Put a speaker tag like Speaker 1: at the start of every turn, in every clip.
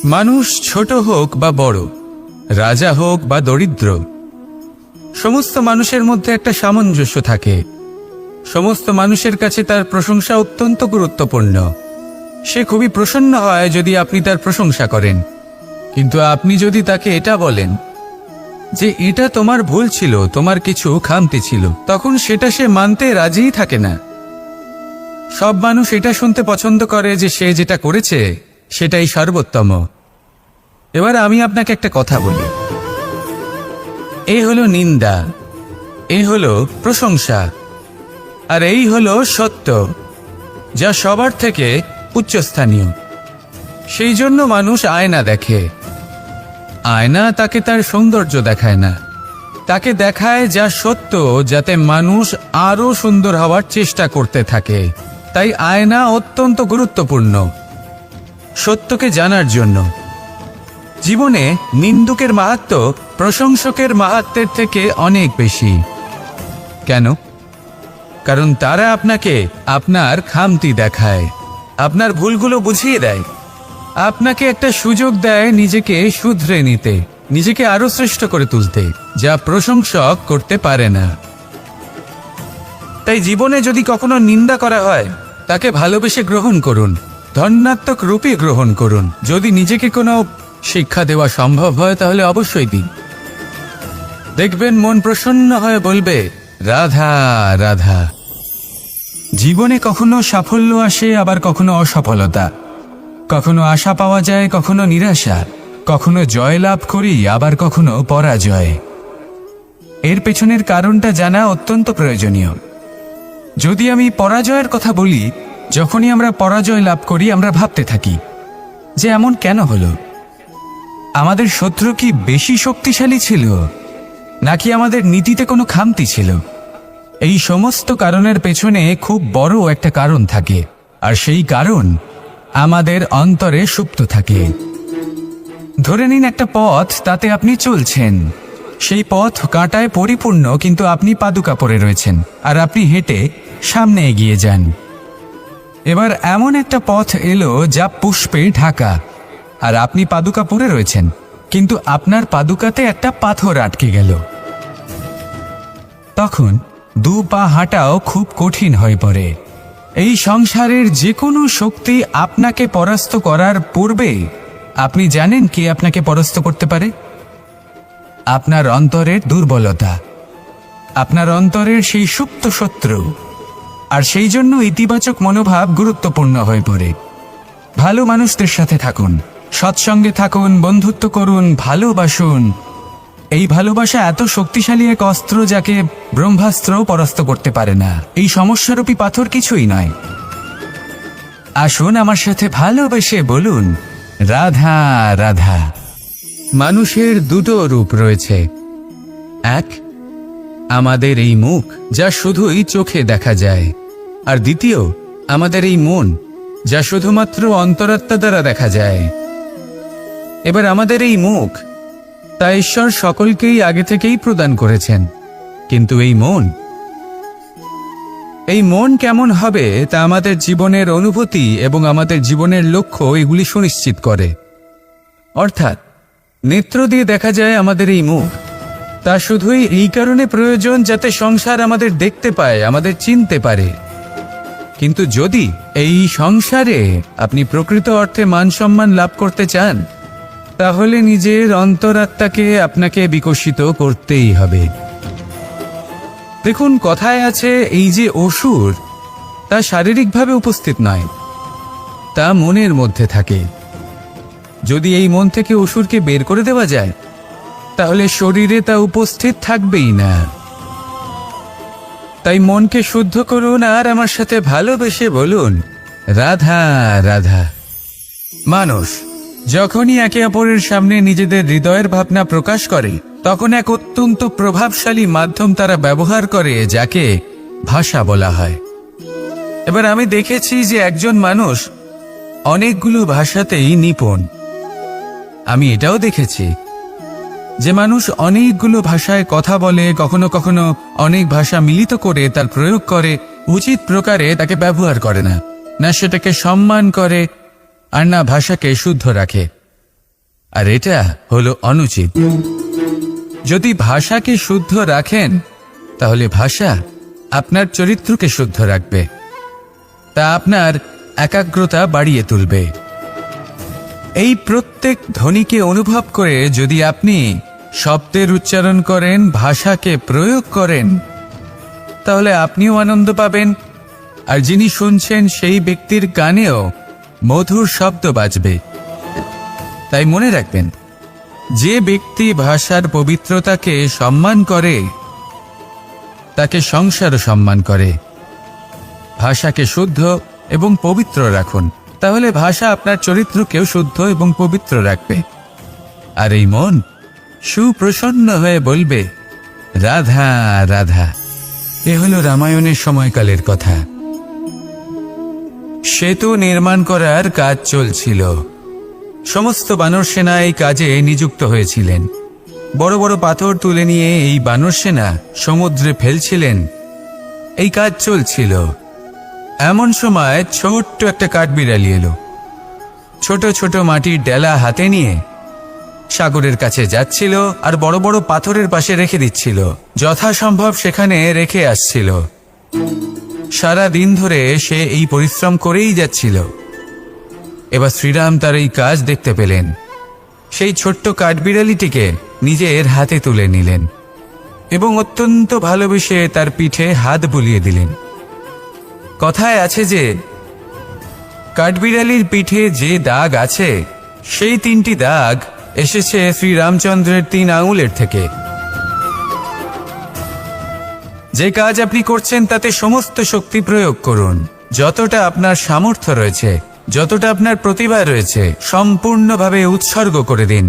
Speaker 1: মানুষ ছোট হোক বা বড়, রাজা হোক বা দরিদ্র, সমস্ত মানুষের মধ্যে একটা সামঞ্জস্য থাকে। সমস্ত মানুষের কাছে তার প্রশংসা অত্যন্ত গুরুত্বপূর্ণ। সে খুবই প্রসন্ন হয় যদি আপনি তার প্রশংসা করেন, কিন্তু আপনি যদি তাকে এটা বলেন যে এটা তোমার ভুল ছিল, তোমার কিছু খামতি ছিল, তখন সেটা সে মানতে রাজিই থাকে না। সব মানুষ এটা শুনতে পছন্দ করে যে সে যেটা করেছে সেটাই সর্বোত্তম। এবার আমি আপনাকে একটা কথা বলি, এই হলো নিন্দা, এই হলো প্রশংসা, আর এই হলো সত্য, যা সবার থেকে উচ্চস্থানীয়। সেই জন্য মানুষ আয়না দেখে। আয়না তাকে তার সৌন্দর্য দেখায় না, তাকে দেখায় যা সত্য, যাতে মানুষ আরো সুন্দর হওয়ার চেষ্টা করতে থাকে। তাই আয়না অত্যন্ত গুরুত্বপূর্ণ সত্যকে জানার জন্য। জীবনে নিন্দুকের মাহাত্ম্য প্রশংসকের মাহাত্ম্যের থেকে অনেক বেশি। কেন? কারণ তারা আপনাকে আপনার খামতি দেখায়, আপনার ভুলগুলো বুঝিয়ে দেয়, আপনাকে একটা সুযোগ দেয় নিজেকে শুধরে নিতে, নিজেকে আরো শ্রেষ্ঠ করে তুলতে, যা প্রশংসক করতে পারে না। তাই জীবনে যদি কখনো নিন্দা করা হয়, তাকে ভালোবেসে গ্রহণ করুন, ধন্যাত্মক রূপে গ্রহণ করুন। যদি নিজেকে কোনো শিক্ষা দেওয়া সম্ভব হয় তাহলে অবশ্যই দিন। দেখবেন মন প্রসন্ন হয়ে বলবে, রাধা রাধা। জীবনে কখনো সাফল্য আসে, আবার কখনো অসফলতা, কখনো আশা পাওয়া যায়, কখনো নিরাশা, কখনো জয় লাভ করি, আবার কখনো পরাজয়। এর পেছনের কারণটা জানা অত্যন্ত প্রয়োজনীয়। যদি আমি পরাজয়ের কথা বলি, যখনই আমরা পরাজয় লাভ করি আমরা ভাবতে থাকি যে এমন কেন হলো? আমাদের শত্রু কি বেশি শক্তিশালী ছিল, নাকি আমাদের নীতিতে কোনো খামতি ছিল? এই সমস্ত কারণের পেছনে খুব বড় একটা কারণ থাকে, আর সেই কারণ আমাদের অন্তরে সুপ্ত থাকে। ধরে নিন একটা পথ, তাতে আপনি চলছেন, সেই পথ কাঁটায় পরিপূর্ণ, কিন্তু আপনি পাদুকা পরে রয়েছেন আর আপনি হেঁটে সামনে এগিয়ে যান। এবার এমন একটা পথ এলো যা পুষ্পে ঢাকা, আর আপনি পাদুকা পরে রয়েছেন, কিন্তু আপনার পাদুকাতে একটা পাথর আটকে গেল। তখন দু পা হাঁটাও খুব কঠিন হয়ে পড়ে। এই সংসারের যে কোনো শক্তি আপনাকে পরাস্ত করার পূর্বে আপনি জানেন কে আপনাকে পরাস্ত করতে পারে? আপনার অন্তরের দুর্বলতা, আপনার অন্তরের সেই সুপ্ত শত্রু। আর সেই জন্য ইতিবাচক মনোভাব গুরুত্বপূর্ণ হয়ে পড়ে। ভালো মানুষদের সাথে থাকুন, সৎসঙ্গে থাকুন, বন্ধুত্ব করুন, ভালোবাসুন। এই ভালোবাসা এত শক্তিশালী এক অস্ত্র যাকে ব্রহ্মাস্ত্রও পরাস্ত করতে পারে না। এই সমস্যারূপী পাথর কিছুই নয়। আসুন আমার সাথে ভালোবেসে বলুন, রাধা রাধা। মানুষের দুটো রূপ রয়েছে। এক, আমাদের এই মুখ, যা শুধুই চোখে দেখা যায়, আর দ্বিতীয় আমাদের এই মন, যা শুধুমাত্র অন্তরাত্মা দ্বারা দেখা যায়। এবার আমাদের এই মুখ, তা ঈশ্বর সকলকেই আগে থেকেই প্রদান করেছেন, কিন্তু এই মন কেমন হবে তা আমাদের জীবনের অনুভূতি এবং আমাদের জীবনের লক্ষ্য এগুলি সুনিশ্চিত করে। অর্থাৎ নেত্র দিয়ে দেখা যায় আমাদের এই মুখ, তা শুধুই এই কারণে প্রয়োজন যাতে সংসার আমাদের দেখতে পায়, আমাদের চিনতে পারে। কিন্তু যদি এই সংসারে আপনি প্রকৃত অর্থে মান সম্মান লাভ করতে চান, তাহলে নিজের অন্তরাত্মাকে আপনাকে বিকশিত করতেই হবে। দেখুন, কথায় আছে এই যে অসুর, তা শারীরিকভাবে উপস্থিত নয়, তা মনের মধ্যে থাকে। যদি এই মন থেকে অসুরকে বের করে দেওয়া যায়, তাহলে শরীরে তা উপস্থিত থাকবেই না। তাই মনকে শুদ্ধ করুন আর আমার সাথে ভালোবেসে বলুন, রাধা রাধা। মানুষ যখনই একে অপরের সামনে নিজেদের হৃদয়ের ভাবনা প্রকাশ করে, তখন এক অত্যন্ত প্রভাবশালী মাধ্যম তারা ব্যবহার করে, যাকে ভাষা বলা হয়। এবার আমি দেখেছি যে একজন মানুষ অনেকগুলো ভাষাতেই নিপুণ। আমি এটাও দেখেছি যে মানুষ অনেকগুলো ভাষায় কথা বলে, কখনো কখনো অনেক ভাষা মিলিত করে তার প্রয়োগ করে, উচিত প্রকারে তাকে ব্যবহার করে না, না সেটাকে সম্মান করে, আর না ভাষাকে শুদ্ধ রাখে। আর এটা হলো অনুচিত। যদি ভাষাকে শুদ্ধ রাখেন তাহলে ভাষা আপনার চরিত্রকে শুদ্ধ রাখবে, তা আপনার একাগ্রতা বাড়িয়ে তুলবে। এই প্রত্যেক ধ্বনিকে অনুভব করে যদি আপনি শব্দের উচ্চারণ করেন, ভাষাকে প্রয়োগ করেন, তাহলে আপনিও আনন্দ পাবেন, আর যিনি শুনছেন সেই ব্যক্তির কানেও মধুর শব্দ বাজবে। তাই মনে রাখবেন, যে ব্যক্তি ভাষার পবিত্রতাকে সম্মান করে তাকে সংসারও সম্মান করে। ভাষাকে শুদ্ধ এবং পবিত্র রাখুন, তাহলে ভাষা আপনার চরিত্রকেও শুদ্ধ এবং পবিত্র রাখবে। আর এই মন সুপ্রসন্ন হয়ে বলবে, রাধা রাধা। এ হলো রামায়ণের সময়কালের কথা। সেতু নির্মাণ করার কাজ চলছিল। সমস্ত বানর সেনা এই কাজে নিযুক্ত হয়েছিলেন। বড় বড় পাথর তুলে নিয়ে এই বানর সেনা সমুদ্রে ফেলছিলেন। এই কাজ চলছিল। এমন সময় ছোট্ট একটা কাঠবিড়ালি এলো। ছোট ছোট মাটির ডেলা হাতে নিয়ে সাগরের কাছে যাচ্ছিল, আর বড় বড় পাথরের পাশে রেখে দিচ্ছিল। যথাসম্ভব সেখানে রেখে আসছিল। সারা দিন ধরে সে এই পরিশ্রম করেই যাচ্ছিল। এবার শ্রীরাম তার এই কাজ দেখতে পেলেন। সেই ছোট্ট কাঠবিড়ালিটিকে নিজের হাতে তুলে নিলেন এবং অত্যন্ত ভালোবেসে তার পিঠে হাত বুলিয়ে দিলেন। কথায় আছে যে কাঠবিড়ালির পিঠে যে দাগ আছে, সেই 3টি দাগ এসেছে শ্রীরামচন্দ্রের 3 আঙুলের থেকে। যে কাজ আপনি করছেন তাতে সমস্ত শক্তি প্রয়োগ করুন। যতটা আপনার সামর্থ্য রয়েছে, যতটা আপনার প্রতিভা রয়েছে, সম্পূর্ণভাবে উৎসর্গ করে দিন।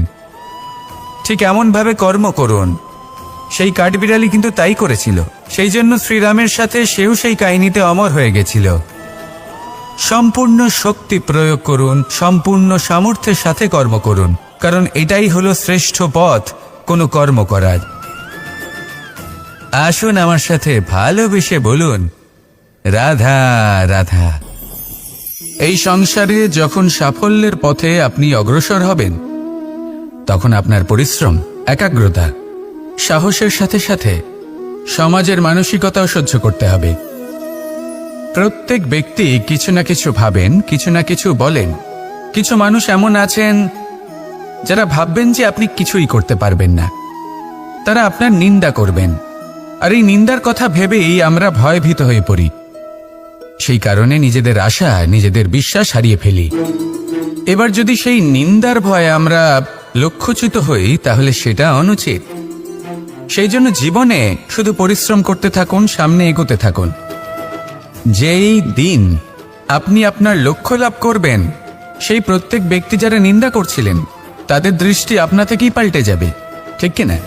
Speaker 1: ঠিক এমনভাবে কর্ম করুন। সেই কাঠবিড়ালি কিন্তু তাই করেছিল। সেই জন্য শ্রীরামের সাথে সেও সেই কাহিনীতে অমর হয়ে গেছিল। সম্পূর্ণ শক্তি প্রয়োগ করুন, সম্পূর্ণ সামর্থ্যের সাথে কর্ম করুন, কারণ এটাই হলো শ্রেষ্ঠ পথ কোনো কর্ম করার। আসুন আমার সাথে ভালোবেসে বলুন, রাধা রাধা। এই সংসারে যখন সাফল্যের পথে আপনি অগ্রসর হবেন, তখন আপনার পরিশ্রম, একাগ্রতা, সাহসের সাথে সাথে সমাজের মানসিকতাও সহ্য করতে হবে। প্রত্যেক ব্যক্তি কিছু না কিছু ভাবেন, কিছু না কিছু বলেন। কিছু মানুষ এমন আছেন যারা ভাববেন যে আপনি কিছুই করতে পারবেন না। তারা আপনার নিন্দা করবেন, আর এই নিন্দার কথা ভেবেই আমরা ভয়ভীত হয়ে পড়ি। সেই কারণে নিজেদের আশা, নিজেদের বিশ্বাস হারিয়ে ফেলি। এবার যদি সেই নিন্দার ভয়ে আমরা লক্ষ্যচ্যুত হই, তাহলে সেটা অনুচিত। সেই জন্য জীবনে শুধু পরিশ্রম করতে থাকুন, সামনে এগোতে থাকুন। যেই দিন আপনি আপনার লক্ষ্য লাভ করবেন, সেই প্রত্যেক ব্যক্তি যারা নিন্দা করছিলেন তাদের দৃষ্টি আপনা থেকেই পাল্টে যাবে, ঠিক কিনা?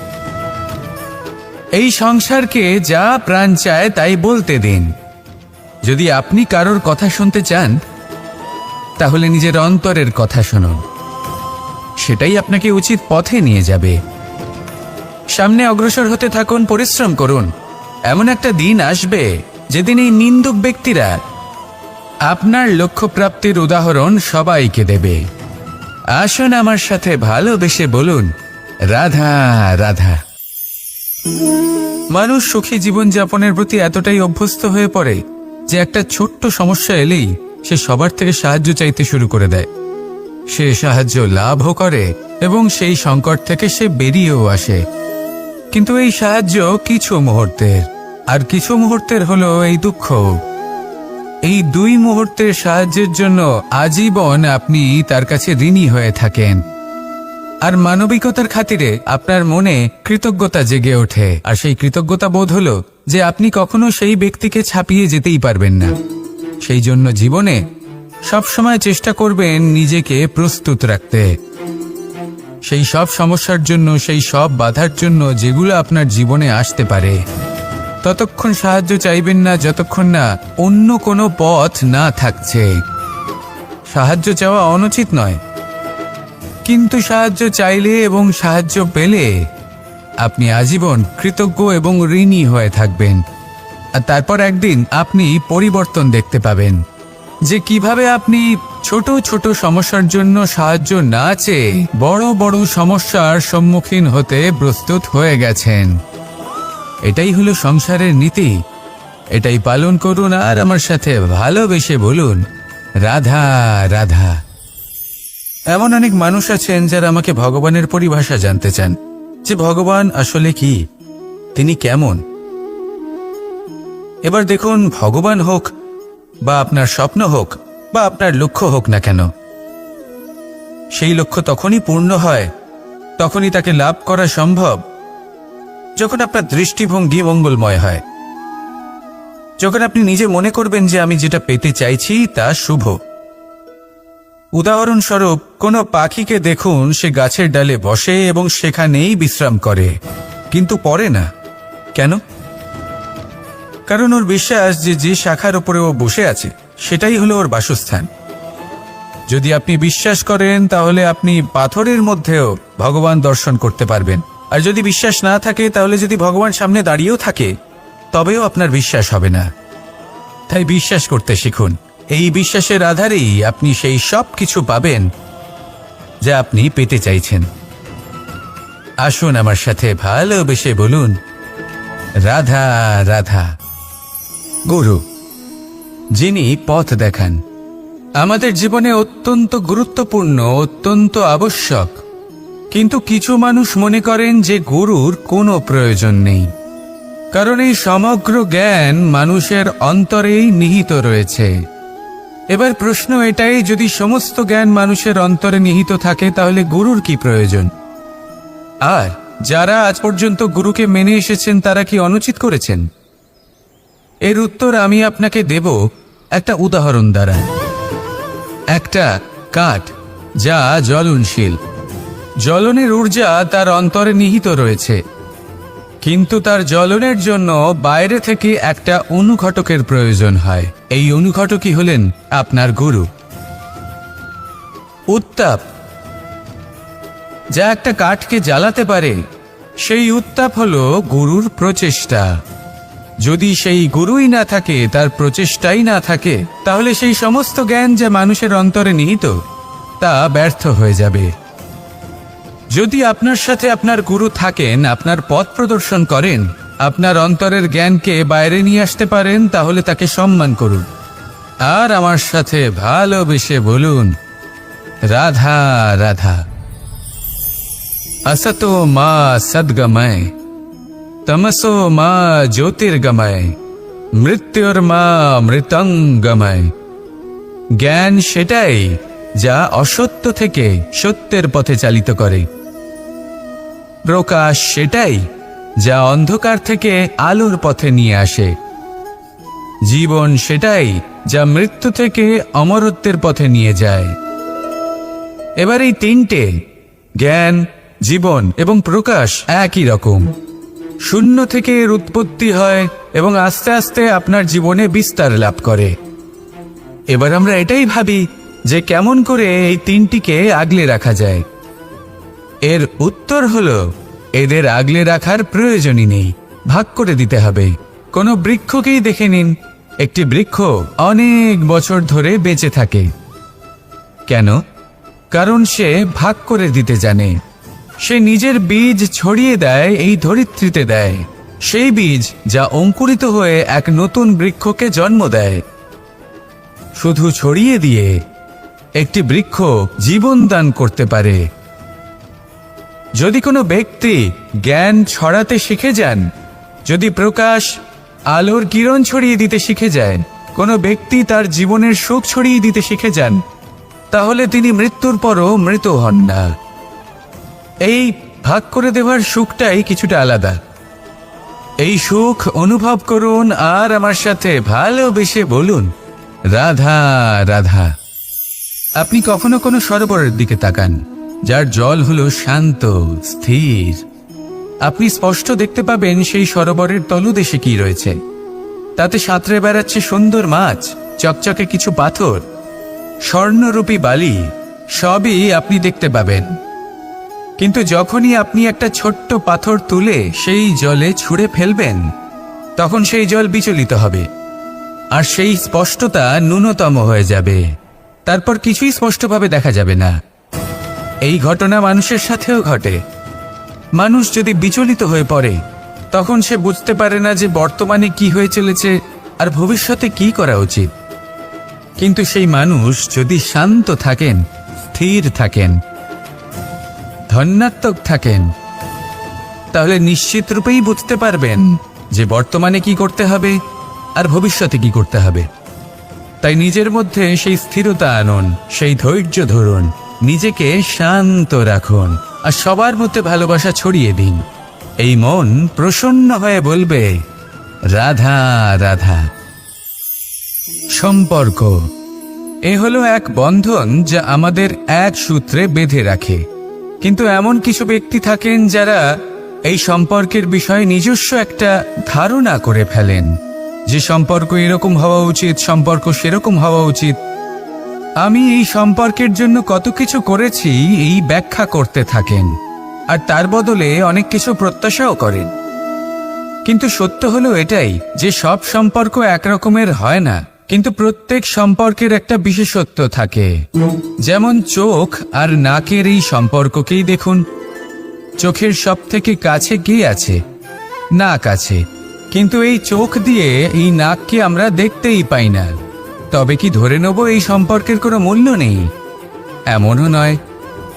Speaker 1: এই সংসারকে যা প্রাণ চায় তাই বলতে দিন। যদি আপনি কারোর কথা শুনতে চান, তাহলে নিজের অন্তরের কথা শুনুন। সেটাই আপনাকে উচিত পথে নিয়ে যাবে। সামনে অগ্রসর হতে থাকুন, পরিশ্রম করুন। এমন একটা দিন আসবে যেদিন এই নিন্দুক ব্যক্তিরা আপনার লক্ষ্য প্রাপ্তির উদাহরণ সবাইকে দেবে। আসুন আমার সাথে ভালোবেসে বলুন, রাধা রাধা। মানুষ সুখী জীবনযাপনের প্রতি এতটাই অভ্যস্ত হয়ে পড়ে যে একটা ছোট্ট সমস্যা এলেই সে সবার থেকে সাহায্য চাইতে শুরু করে দেয়। সে সাহায্য লাভও করে এবং সেই সংকট থেকে সে বেরিয়েও আসে। কিন্তু এই সাহায্য কিছু মুহূর্তের, আর কিছু মুহূর্তের হলো এই দুঃখ। এই 2 মুহূর্তের সাহায্যের জন্য আজীবন আপনি তার কাছে ঋণী হয়ে থাকেন। আর মানবিকতার খাতিরে আপনার মনে কৃতজ্ঞতা জেগে ওঠে। আর সেই কৃতজ্ঞতা বোধ হলো যে আপনি কখনো সেই ব্যক্তিকে ছাপিয়ে যেতেই পারবেন না। সেই জন্য জীবনে সবসময় চেষ্টা করবেন নিজেকে প্রস্তুত রাখতে। সেই সব সমস্যার জন্য, সেই সব বাধার জন্য যেগুলো আপনার জীবনে আসতে পারে। ততক্ষণ সাহায্য চাইবেন না যতক্ষণ না অন্য কোনো পথ না থাকছে। সাহায্য চাওয়া অনুচিত নয়, কিন্তু সাহায্য চাইলে এবং সাহায্য পেলে আপনি আজীবন কৃতজ্ঞ এবং ঋণী হয়ে থাকবেন। আর তারপর একদিন আপনি পরিবর্তন দেখতে পাবেন। যে কিভাবে আপনি ছোট ছোট সমস্যার জন্য সাহায্য না চেয়ে বড় বড় সমস্যার সম্মুখীন হতে প্রস্তুত হয়ে গেছেন। এটাই হলো সংসারের নীতি। এটাই পালন করুন আর আমার সাথে ভালোবেসে বলুন, রাধা রাধা। এমন অনেক মানুষ আছেন যারা আমাকে ভগবানের পরিভাষা জানতে চান, যে ভগবান আসলে কি, তিনি কেমন। এবার দেখুন, ভগবান হোক বা আপনার স্বপ্ন হোক বা আপনার লক্ষ্য হোক না কেন, সেই লক্ষ্য তখনই পূর্ণ হয়, তখনই তাকে লাভ করা সম্ভব যখন আপনার দৃষ্টিভঙ্গি মঙ্গলময় হয়, যখন আপনি নিজে মনে করবেন যে আমি যেটা পেতে চাইছি তা শুভ। উদাহরণস্বরূপ, কোনো পাখিকে দেখুন, সে গাছের ডালে বসে এবং সেখানেই বিশ্রাম করে, কিন্তু পড়ে না। কেন? কারণ ওর বিশ্বাস যে যে শাখার উপরে ও বসে আছে সেটাই হলো ওর বাসস্থান। যদি আপনি বিশ্বাস করেন তাহলে আপনি পাথরের মধ্যেও ভগবান দর্শন করতে পারবেন। আর যদি বিশ্বাস না থাকে, তাহলে যদি ভগবান সামনে দাঁড়িয়েও থাকে তবেও আপনার বিশ্বাস হবে না। তাই বিশ্বাস করতে শিখুন। এই বিশ্বাসের আধারেই আপনি সেই সব কিছু পাবেন যা আপনি পেতে চাইছেন। আসুন আমার সাথে ভালোবেসে বলুন, রাধা রাধা। গুরু, যিনি পথ দেখান, আমাদের জীবনে অত্যন্ত গুরুত্বপূর্ণ, অত্যন্ত আবশ্যক। কিন্তু কিছু মানুষ মনে করেন যে গুরুর কোনো প্রয়োজন নেই, কারণ এই সমগ্র জ্ঞান মানুষের অন্তরেই নিহিত রয়েছে। এবার প্রশ্ন এটাই, যদি সমস্ত জ্ঞান মানুষের অন্তরে নিহিত থাকে তাহলে গুরুর কি প্রয়োজন? আর যারা আজ পর্যন্ত গুরুকে মেনে এসেছেন তারা কি অনুচিত করেছেন? এর উত্তর আমি আপনাকে দেব একটা উদাহরণ দ্বারা। একটা কাঠ যা জ্বলনশীল, জ্বলনের ঊর্জা তার অন্তরে নিহিত রয়েছে, কিন্তু তার জ্বলনের জন্য বাইরে থেকে একটা অনুঘটকের প্রয়োজন হয়। এই অনুঘটকই হলেন আপনার গুরু। উত্তাপ যা একটা কাঠকে জ্বালাতে পারে, সেই উত্তাপ হলো গুরুর প্রচেষ্টা। যদি সেই গুরুই না থাকে, তার প্রচেষ্টাই না থাকে, তাহলে সেই সমস্ত জ্ঞান যা মানুষের অন্তরে নিহিত তা ব্যর্থ হয়ে যাবে। যদি আপনার সাথে আপনার গুরু থাকেন, আপনার পথ প্রদর্শন করেন, আপনার অন্তরের জ্ঞানকে বাইরে নিয়ে আসতে পারেন, তাহলে তাকে সম্মান করুন আর আমার সাথে ভালোবেসে বলুন, রাধা রাধা। असतो मा सद्गमय, तमसो मा ज्योतिर्गमय, মৃত্যুর্মা মৃতঙ্গময়। জ্ঞান সেটাই যা অসত্য থেকে সত্যের পথে চালিত করে। প্রকাশ সেটাই যা অন্ধকার থেকে আলোর পথে নিয়ে আসে। জীবন সেটাই যা মৃত্যু থেকে অমরত্বের পথে নিয়ে যায়। এবার এই তিনটে, জ্ঞান, জীবন এবং প্রকাশ, একই রকম। শূন্য থেকে এর উৎপত্তি হয় এবং আস্তে আস্তে আপনার জীবনে বিস্তার লাভ করে। এবার আমরা এটাই ভাবি যে কেমন করে এই তিনটিকে আগলে রাখা যায়। এর উত্তর হলো, এদের আগলে রাখার প্রয়োজনই নেই, ভাগ করে দিতে হবে। কোনো বৃক্ষকেই দেখে নিন, একটি বৃক্ষ অনেক বছর ধরে বেঁচে থাকে। কেন? কারণ সে ভাগ করে দিতে জানে। সে নিজের বীজ ছড়িয়ে দেয়, এই ধরিত্রীতে দেয়, সেই বীজ যা অঙ্কুরিত হয়ে এক নতুন বৃক্ষকে জন্ম দেয়। শুধু ছড়িয়ে দিয়ে একটি বৃক্ষ জীবন দান করতে পারে। যদি কোনো ব্যক্তি জ্ঞান ছড়াতে শিখে যান, যদি প্রকাশ, আলোর কিরণ ছড়িয়ে দিতে শিখে যায়, কোনো ব্যক্তি তার জীবনের সুখ ছড়িয়ে দিতে শিখে যান, তাহলে তিনি মৃত্যুর পরও মৃত হন না। এই ভাগ করে দেওয়ার সুখটাই কিছুটা আলাদা। এই সুখ অনুভব করুন আর আমার সাথে ভালোবেসে বলুন, রাধা রাধা। আপনি কখনো কোনো সরোবরের দিকে তাকান, যার জল হলো শান্ত, স্থির। আপনি স্পষ্ট দেখতে পাবেন সেই সরোবরের তলদেশে কি রয়েছে। তাতে সাঁতরে বেড়াচ্ছে সুন্দর মাছ, চকচকে কিছু পাথর, স্বর্ণরূপী বালি, সবই আপনি দেখতে পাবেন। কিন্তু যখনই আপনি একটা ছোট্ট পাথর তুলে সেই জলে ছুঁড়ে ফেলবেন, তখন সেই জল বিচলিত হবে। আর সেই স্পষ্টতা ন্যূনতম হয়ে যাবে। তারপর কিছুই স্পষ্টভাবে দেখা যাবে না। এই ঘটনা মানুষের সাথেও ঘটে। মানুষ যদি বিচলিত হয়ে পড়ে, তখন সে বুঝতে পারে না যে বর্তমানে কি হয়ে চলেছে আর ভবিষ্যতে কি করা উচিত। কিন্তু সেই মানুষ যদি শান্ত থাকেন, স্থির থাকেন, ধন্যাত্মক থাকেন, তাহলে নিশ্চিত রূপেই বুঝতে পারবেন যে বর্তমানে কি করতে হবে আর ভবিষ্যতে কি করতে হবে। তাই নিজের মধ্যে সেই স্থিরতা আনুন, সেই ধৈর্য ধরুন, নিজেকে শান্ত রাখুন আর সবার মধ্যে ভালোবাসা ছড়িয়ে দিন। এই মন প্রসন্ন হয়ে বলবে, রাধা রাধা। সম্পর্ক এ হলো এক বন্ধন যা আমাদের এক সূত্রে বেঁধে রাখে। কিন্তু এমন কিছু ব্যক্তি থাকেন যারা এই সম্পর্কের বিষয়ে নিজস্ব একটা ধারণা করে ফেলেন যে সম্পর্ক এরকম হওয়া উচিত, সম্পর্ক সেরকম হওয়া উচিত। আমি এই সম্পর্কের জন্য কত কিছু করেছি এই ব্যাখ্যা করতে থাকেন আর তার বদলে অনেক কিছু প্রত্যাশাও করেন। কিন্তু সত্য হলো এটাই যে সব সম্পর্ক একরকমের হয় না, কিন্তু প্রত্যেক সম্পর্কের একটা বিশেষত্ব থাকে। যেমন চোখ আর নাকের এই সম্পর্ককেই দেখুন। চোখের সব থেকে কাছে কে আছে? নাক আছে। কিন্তু এই চোখ দিয়ে এই নাককে আমরা দেখতেই পাই না। তবে কি ধরে নেব এই সম্পর্কের কোনো মূল্য নেই? এমনও নয়।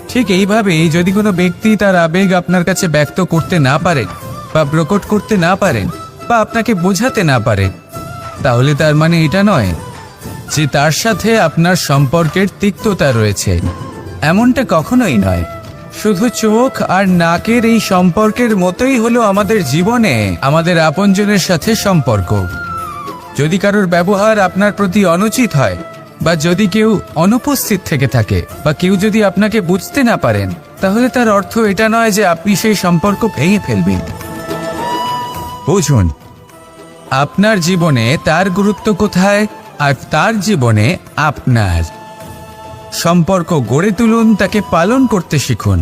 Speaker 1: ঠিক এইভাবেই যদি কোনো ব্যক্তি তার আবেগ আপনার কাছে ব্যক্ত করতে না পারে বা প্রকট করতে না পারেন বা আপনাকে বোঝাতে না পারে, তাহলে তার মানে এটা নয় যে তার সাথে আপনার সম্পর্কের তিক্ততা রয়েছে। এমনটা কখনোই নয়। শুধু চোখ আর নাকের এই সম্পর্কের মতোই হলো আমাদের জীবনে আমাদের আপনজনের সাথে সম্পর্ক। যদি কারোর ব্যবহার আপনার প্রতি অনুচিত হয় বা যদি কেউ অনুপস্থিত থেকে থাকে বা কেউ যদি আপনাকে বুঝতে না পারেন, তাহলে তার অর্থ এটা নয় যে আপনি সেই সম্পর্ক ভেঙে ফেলবেন। বুঝুন, আপনার জীবনে তার গুরুত্ব কোথায় আর তার জীবনে আপনার। সম্পর্ক গড়ে তুলুন, তাকে পালন করতে শিখুন,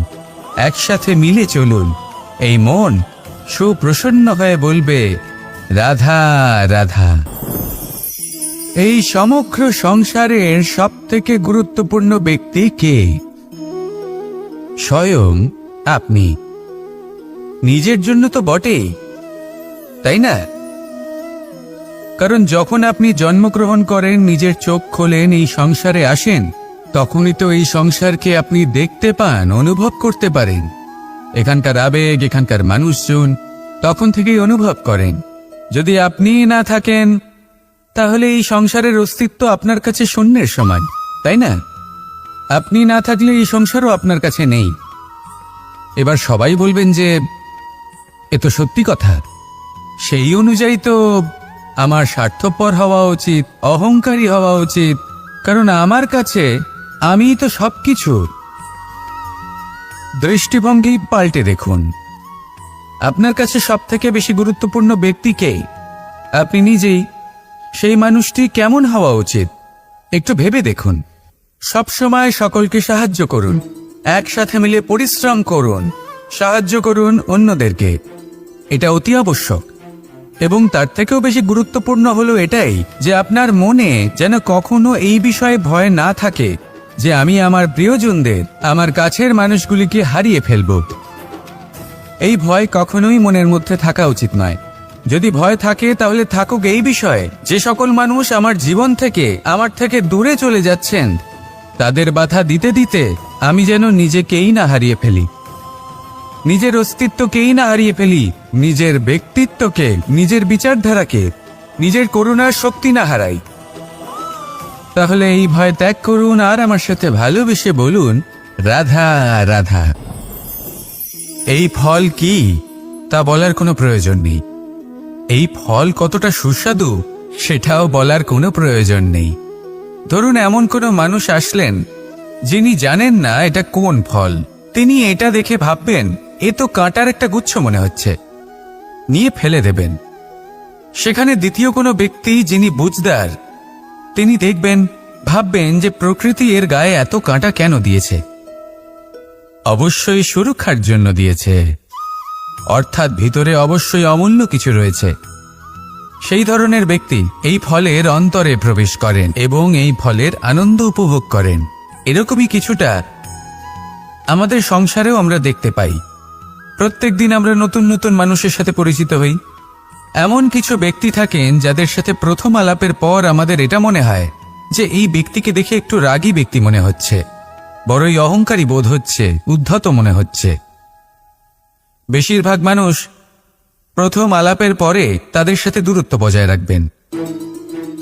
Speaker 1: একসাথে মিলে চলুন। এই মন সুপ্রসন্ন হয়ে বলবে, রাধা রাধা। এই সমগ্র সংসারের সবথেকে গুরুত্বপূর্ণ ব্যক্তি কে? স্বয়ং আপনি। নিজের জন্য তো বটেই, তাই না? কারণ যখন আপনি জন্মগ্রহণ করেন, নিজের চোখ খোলেন, এই সংসারে আসেন, তখনই তো এই সংসারকে আপনি দেখতে পান, অনুভব করতে পারেন। এখানকার আবেগ, এখানকার মানুষজন তখন থেকেই অনুভব করেন। যদি আপনি না থাকেন, তাহলে এই সংসারের অস্তিত্ব আপনার কাছে শূন্যের সমান, তাই না? আপনি না থাকলে এই সংসারও আপনার কাছে নেই। এবার সবাই বলবেন যে এ তো সত্যি কথা। সেই অনুযায়ী তো আমার স্বার্থপর হওয়া উচিত, অহংকারী হওয়া উচিত, কারণ আমার কাছে আমিই তো সবকিছু। দৃষ্টিভঙ্গি পাল্টে দেখুন। আপনার কাছে সবথেকে বেশি গুরুত্বপূর্ণ ব্যক্তি কে? আপনি নিজেই। সেই মানুষটি কেমন হওয়া উচিত একটু ভেবে দেখুন। সবসময় সকলকে সাহায্য করুন, একসাথে মিলে পরিশ্রম করুন, সাহায্য করুন অন্যদেরকে। এটা অতি আবশ্যক। এবং তার থেকেও বেশি গুরুত্বপূর্ণ হলো এটাই যে আপনার মনে যেন কখনো এই বিষয়ে ভয় না থাকে যে আমি আমার প্রিয়জনদের, আমার কাছের মানুষগুলিকে হারিয়ে ফেলব। এই ভয় কখনোই মনের মধ্যে থাকা উচিত নয়। যদি ভয় থাকে তাহলে থাকুক এই বিষয়ে যে সকল মানুষ আমার জীবন থেকে, আমার থেকে দূরে চলে যাচ্ছেন, তাদের বাধা দিতে দিতে আমি যেন নিজেকেই না হারিয়ে ফেলি, নিজের অস্তিত্বকেই না হারিয়ে ফেলি, নিজের ব্যক্তিত্বকে, নিজের বিচারধারাকে, নিজের করুণার শক্তি না হারাই। তাহলে এই ভয় ত্যাগ করুন আর আমার সাথে ভালোবেসে বলুন, রাধা রাধা। এই ফল কি তা বলার কোনো প্রয়োজন নেই। এই ফল কতটা সুস্বাদু সেটাও বলার কোনো প্রয়োজন নেই। ধরুন এমন কোনো মানুষ আসলেন যিনি জানেন না এটা কোন ফল। তিনি এটা দেখে ভাববেন এ তো কাঁটার একটা গুচ্ছ মনে হচ্ছে, নিয়ে ফেলে দেবেন। সেখানে দ্বিতীয় কোনো ব্যক্তি যিনি বুঝদার, তিনি দেখবেন, ভাববেন যে প্রকৃতি এর গায়ে এত কাঁটা কেন দিয়েছে? অবশ্যই সুরক্ষার জন্য দিয়েছে, অর্থাৎ ভিতরে অবশ্যই অমূল্য কিছু রয়েছে। সেই ধরনের ব্যক্তি এই ফলের অন্তরে প্রবেশ করেন এবং এই ফলের আনন্দ উপভোগ করেন। এরকমই কিছুটা আমাদের সংসারেও আমরা দেখতে পাই। প্রত্যেক দিন আমরা নতুন নতুন মানুষের সাথে পরিচিত হই। এমন কিছু ব্যক্তি থাকেন যাদের সাথে প্রথম আলাপের পর আমাদের এটা মনে হয় যে এই ব্যক্তিকে দেখে একটু রাগী ব্যক্তি মনে হচ্ছে, বড়ই অহংকারী বোধ হচ্ছে, উদ্ধত মনে হচ্ছে। বেশিরভাগ মানুষ প্রথম আলাপের পরে তাদের সাথে দূরত্ব বজায় রাখবেন,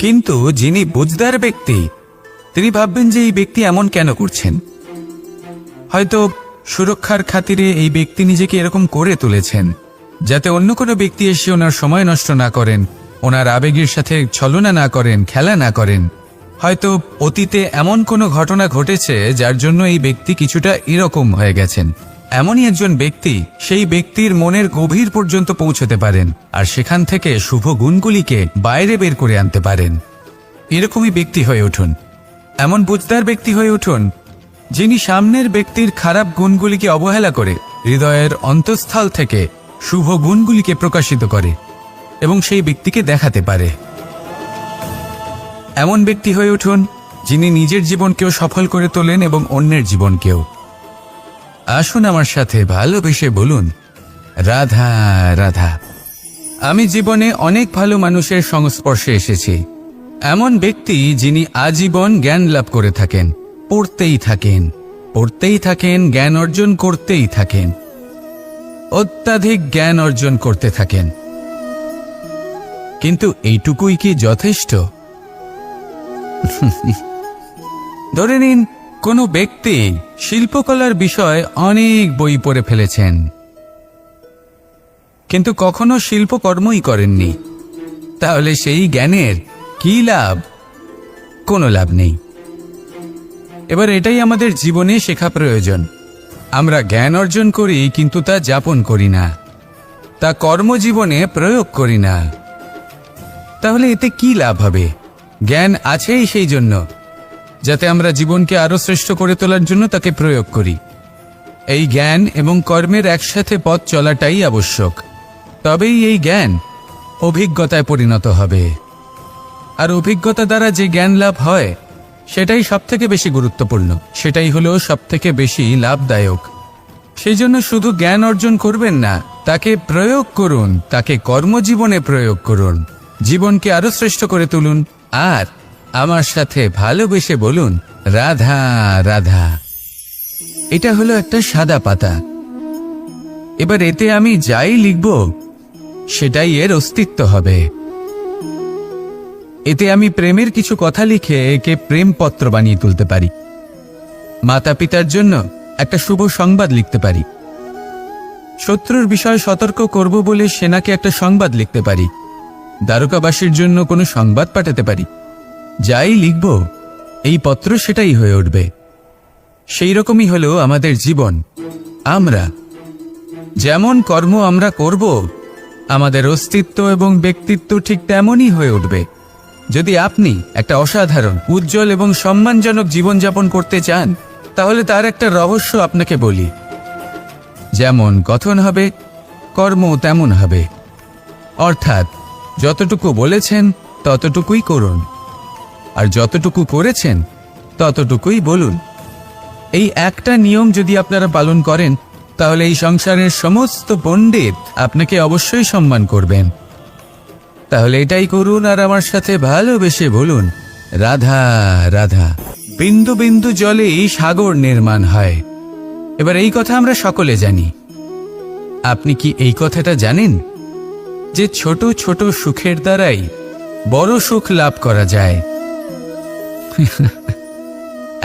Speaker 1: কিন্তু যিনি বুঝদার ব্যক্তি তিনি ভাববেন যে এই ব্যক্তি এমন কেন করছেন। হয়তো সুরক্ষার খাতিরে এই ব্যক্তি নিজেকে এরকম করে তুলেছেন যাতে অন্য কোনো ব্যক্তি এসে ওনার সময় নষ্ট না করেন, ওনার আবেগের সাথে ছলনা না করেন, খেলা না করেন। হয়তো অতীতে এমন কোনো ঘটনা ঘটেছে যার জন্য এই ব্যক্তি কিছুটা এরকম হয়ে গেছেন। এমনই একজন ব্যক্তি সেই ব্যক্তির মনের গভীর পর্যন্ত পৌঁছতে পারেন আর সেখান থেকে শুভ গুণগুলিকে বাইরে বের করে আনতে পারেন। এরকমই ব্যক্তি হয়ে উঠুন, এমন বুঝদার ব্যক্তি হয়ে উঠুন যিনি সামনের ব্যক্তির খারাপ গুণগুলিকে অবহেলা করে হৃদয়ের অন্তঃস্থল থেকে শুভ গুণগুলিকে প্রকাশিত করে এবং সেই ব্যক্তিকে দেখাতে পারে। এমন ব্যক্তি হয়ে উঠুন যিনি নিজের জীবনকেও সফল করে তোলেন এবং অন্যের জীবনকেও। আসুন আমার সাথে ভালোবেসে বলুন, রাধা রাধা। আমি জীবনে অনেক ভালো মানুষের সংস্পর্শে এসেছি। এমন ব্যক্তি যিনি আজীবন জ্ঞান লাভ করে থাকেন, পড়তেই থাকেন, পড়তেই থাকেন, জ্ঞান অর্জন করতেই থাকেন, অত্যাধিক জ্ঞান অর্জন করতে থাকেন। কিন্তু এইটুকুই কি যথেষ্ট? ধরে নিন কোনো ব্যক্তি শিল্পকলার বিষয়ে অনেক বই পড়ে ফেলেছেন, কিন্তু কখনো শিল্পকর্মই করেননি। তাহলে সেই জ্ঞানের কি লাভ? কোনো লাভ নেই। এবার এটাই আমাদের জীবনে শেখা প্রয়োজন। আমরা জ্ঞান অর্জন করি কিন্তু তা যাপন করি না, তা কর্মজীবনে প্রয়োগ করি না। তাহলে এতে কি লাভ হবে? জ্ঞান আছেই সেই জন্য যাতে আমরা জীবনকে আরো শ্রেষ্ঠ করে তোলার জন্য তাকে প্রয়োগ করি। এই জ্ঞান এবং কর্মের একসাথে পথ চলাটাই আবশ্যক। তবেই এই জ্ঞান অভিজ্ঞতায় পরিণত হবে। আর অভিজ্ঞতা দ্বারা যে জ্ঞান লাভ হয় সেটাই সবথেকে বেশি গুরুত্বপূর্ণ, সেটাই হলো সবথেকে বেশি লাভদায়ক। সেই জন্য শুধু জ্ঞান অর্জন করবেন না, তাকে প্রয়োগ করুন, তাকে কর্মজীবনে প্রয়োগ করুন, জীবনকে আরো শ্রেষ্ঠ করে তুলুন। আর আমার সাথে ভালোবেসে বলুন, রাধা রাধা। এটা হলো একটা সাদা পাতা। এবার এতে আমি যাই লিখব সেটাই এর অস্তিত্ব হবে। এতে আমি প্রেমের কিছু কথা লিখে একে প্রেমপত্র বানিয়ে তুলতে পারি। মাতা পিতার জন্য একটা শুভ সংবাদ লিখতে পারি। শত্রুর বিষয়ে সতর্ক করব বলে সেনাকে একটা সংবাদ লিখতে পারি। দ্বারকাবাসীর জন্য কোনো সংবাদ পাঠাতে পারি। যাই লিখব এই পত্র সেটাই হয়ে উঠবে। সেই রকমই হলো আমাদের জীবন। আমরা যেমন কর্ম আমরা করব, আমাদের অস্তিত্ব এবং ব্যক্তিত্ব ঠিক তেমনই হয়ে উঠবে। যদি আপনি একটা অসাধারণ, উজ্জ্বল এবং সম্মানজনক জীবনযাপন করতে চান, তাহলে তার একটা রহস্য আপনাকে বলি। যেমন কথন হবে, কর্ম তেমন হবে। অর্থাৎ যতটুকু বলেছেন ততটুকুই করুন, আর যতটুকু করেছেন ততটুকুই বলুন। এই একটা নিয়ম যদি আপনারা পালন করেন, তাহলে এই সংসারের সমস্ত পণ্ডিত আপনাকে অবশ্যই সম্মান করবেন। তাহলে এটাই করুন আর আমার সাথে ভালোবেসে বলুন, রাধা রাধা। বিন্দু বিন্দু জলেই সাগর নির্মাণ হয়। এবার এই কথা আমরা সকলে জানি। আপনি কি এই কথাটা জানেন যে ছোট ছোট সুখের দ্বারাই বড় সুখ লাভ করা যায়?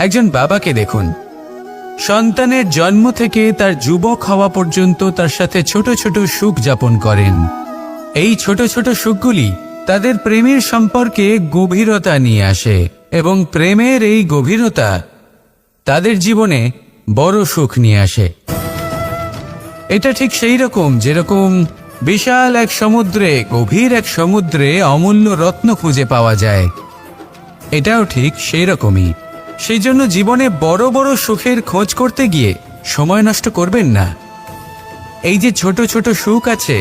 Speaker 1: একজন বাবাকে দেখুন, সন্তানের জন্ম থেকে তার যুবক হওয়া পর্যন্ত তার সাথে ছোট ছোট সুখ যাপন করেন। এই ছোট ছোট সুখগুলি তাদের প্রেমের সম্পর্কে গভীরতা নিয়ে আসে এবং প্রেমের এই গভীরতা তাদের জীবনে বড় সুখ নিয়ে আসে। এটা ঠিক সেই রকম যেরকম বিশাল এক সমুদ্রে, গভীর এক সমুদ্রে অমূল্য রত্ন খুঁজে পাওয়া যায়। এটাও ঠিক সেই রকমই। সেই জন্য জীবনে বড় বড় সুখের খোঁজ করতে গিয়ে সময় নষ্ট করবেন না। এই যে ছোট ছোট সুখ আছে,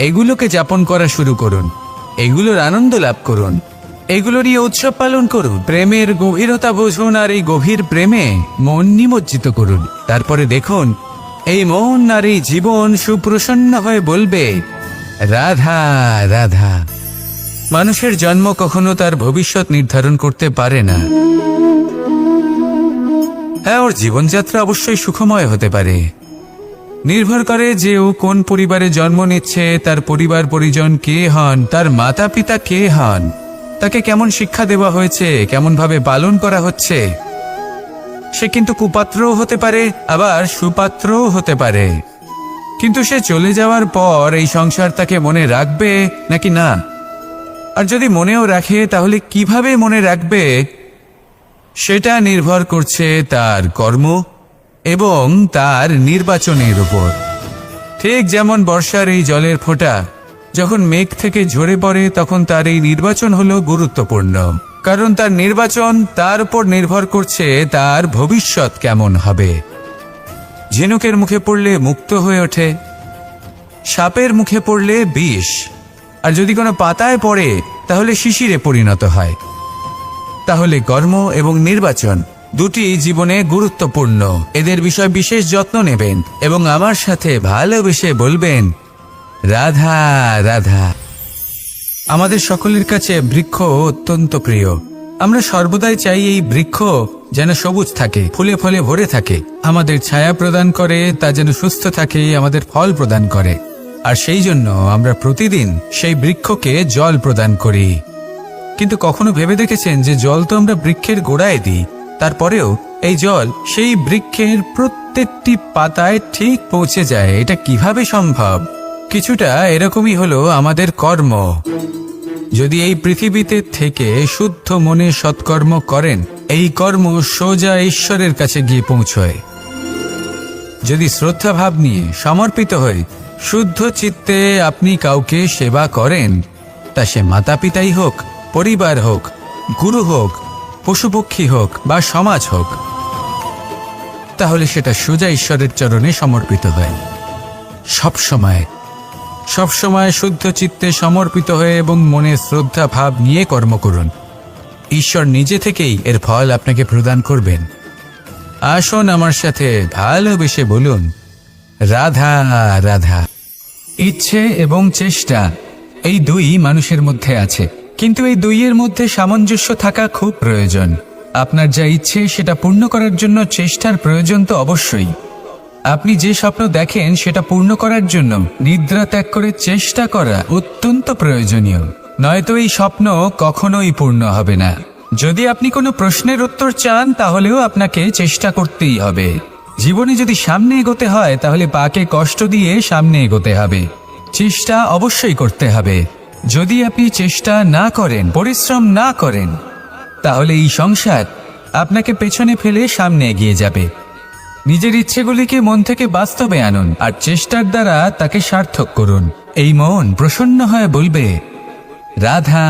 Speaker 1: এগুলোকে যাপন করা শুরু করুন। এগুলোর আনন্দ লাভ করুন, এগুলো নিয়ে উৎসব পালন করুন, প্রেমের গভীরতা বুঝুন আর এই গভীর প্রেমে মন নিমজ্জিত করুন। তারপরে দেখুন এই মন আর এই জীবন সুপ্রসন্ন হয়ে বলবে, রাধা রাধা। মানুষের জন্ম কখনো তার ভবিষ্যৎ নির্ধারণ করতে পারে না। হ্যাঁ, ওর জীবনযাত্রা অবশ্যই সুখময় হতে পারে, নির্ভর করে যে ও কোন পরিবারে জন্ম নিচ্ছে, তার পরিবার পরিজন কে হন, তার মাতা পিতা কে হন, তাকে কেমন শিক্ষা দেওয়া হয়েছে, কেমন ভাবে পালন করা হচ্ছে। সে কিন্তু কুপাত্রও হতে পারে, আবার সুপাত্রও হতে পারে। কিন্তু সে চলে যাওয়ার পর এই সংসার তাকে মনে রাখবে নাকি না, আর যদি মনেও রাখে তাহলে কিভাবে মনে রাখবে, সেটা নির্ভর করছে তার কর্ম এবং তার নির্বাচনের উপর। ঠিক যেমন বর্ষার এই জলের ফোঁটা যখন মেঘ থেকে ঝরে পড়ে, তখন তার এই নির্বাচন হলো গুরুত্বপূর্ণ, কারণ তার নির্বাচন তার উপর নির্ভর করছে তার ভবিষ্যৎ কেমন হবে। ঝিনুকের মুখে পড়লে মুক্ত হয়ে ওঠে, সাপের মুখে পড়লে বিষ, আর যদি কোনো পাতায় পড়ে তাহলে শিশিরে পরিণত হয়। তাহলে কর্ম এবং নির্বাচন দুটি জীবনে গুরুত্বপূর্ণ। এদের বিষয় বিশেষ যত্ন নেবেন এবং আমার সাথে ভালোবেসে বলবেন, রাধা রাধা। আমাদের সকলের কাছে বৃক্ষ অত্যন্ত প্রিয়। আমরা সর্বদাই চাই এই বৃক্ষ যেন সবুজ থাকে, ফুলে ফলে ভরে থাকে, আমাদের ছায়া প্রদান করে, তা যেন সুস্থ থাকে, আমাদের ফল প্রদান করে। আর সেই জন্য আমরা প্রতিদিন সেই বৃক্ষকে জল প্রদান করি। কিন্তু কখনো ভেবে দেখেছেন যে জল তো আমরা বৃক্ষের গোড়ায় দিই, তারপরেও এই জল সেই বৃক্ষের প্রত্যেকটি পাতায় ঠিক পৌঁছে যায়? এটা কিভাবে সম্ভব? কিছুটা এরকমই হলো আমাদের কর্ম। যদি এই পৃথিবীতে থেকে শুদ্ধ মনে সৎকর্ম করেন, এই কর্ম সোজা ঈশ্বরের কাছে গিয়ে পৌঁছয়। যদি শ্রদ্ধা ভাব নিয়ে সমর্পিত হয়ে শুদ্ধ চিত্তে আপনি কাউকে সেবা করেন, তা সে মাতা পিতাই হোক, পরিবার হোক, গুরু হোক, পশুপক্ষী হোক বা সমাজ হোক, তাহলে সেটা সোজা ঈশ্বরের চরণে সমর্পিত হয়। সবসময় শুদ্ধ চিত্তে সমর্পিত হয়ে এবং মনে শ্রদ্ধা ভাব নিয়ে কর্ম করুন। ঈশ্বর নিজে থেকেই এর ফল আপনাকে প্রদান করবেন। আসুন আমার সাথে ভালোবেসে বলুন, রাধা রাধা। ইচ্ছে এবং চেষ্টা এই দুই মানুষের মধ্যে আছে, কিন্তু এই দুইয়ের মধ্যে সামঞ্জস্য থাকা খুব প্রয়োজন। আপনার যা ইচ্ছে সেটা পূর্ণ করার জন্য চেষ্টার প্রয়োজন তো অবশ্যই। আপনি যে স্বপ্ন দেখেন সেটা পূর্ণ করার জন্য নিদ্রা ত্যাগ করে চেষ্টা করা অত্যন্ত প্রয়োজনীয়, নয়তো এই স্বপ্ন কখনোই পূর্ণ হবে না। যদি আপনি কোনো প্রশ্নের উত্তর চান তাহলেও আপনাকে চেষ্টা করতেই হবে। জীবনে যদি সামনে এগোতে হয় তাহলে পাকে কষ্ট দিয়ে সামনে এগোতে হবে, চেষ্টা অবশ্যই করতে হবে। যদি আপনি চেষ্টা না করেন, পরিশ্রম না করেন, তাহলে এই সংসার আপনাকে পেছনে ফেলে সামনে এগিয়ে যাবে। নিজের ইচ্ছেগুলিকে মন থেকে বাস্তবে আনুন আর চেষ্টার দ্বারা তাকে সার্থক করুন। এই মন প্রসন্ন হয়ে বলবে, রাধা।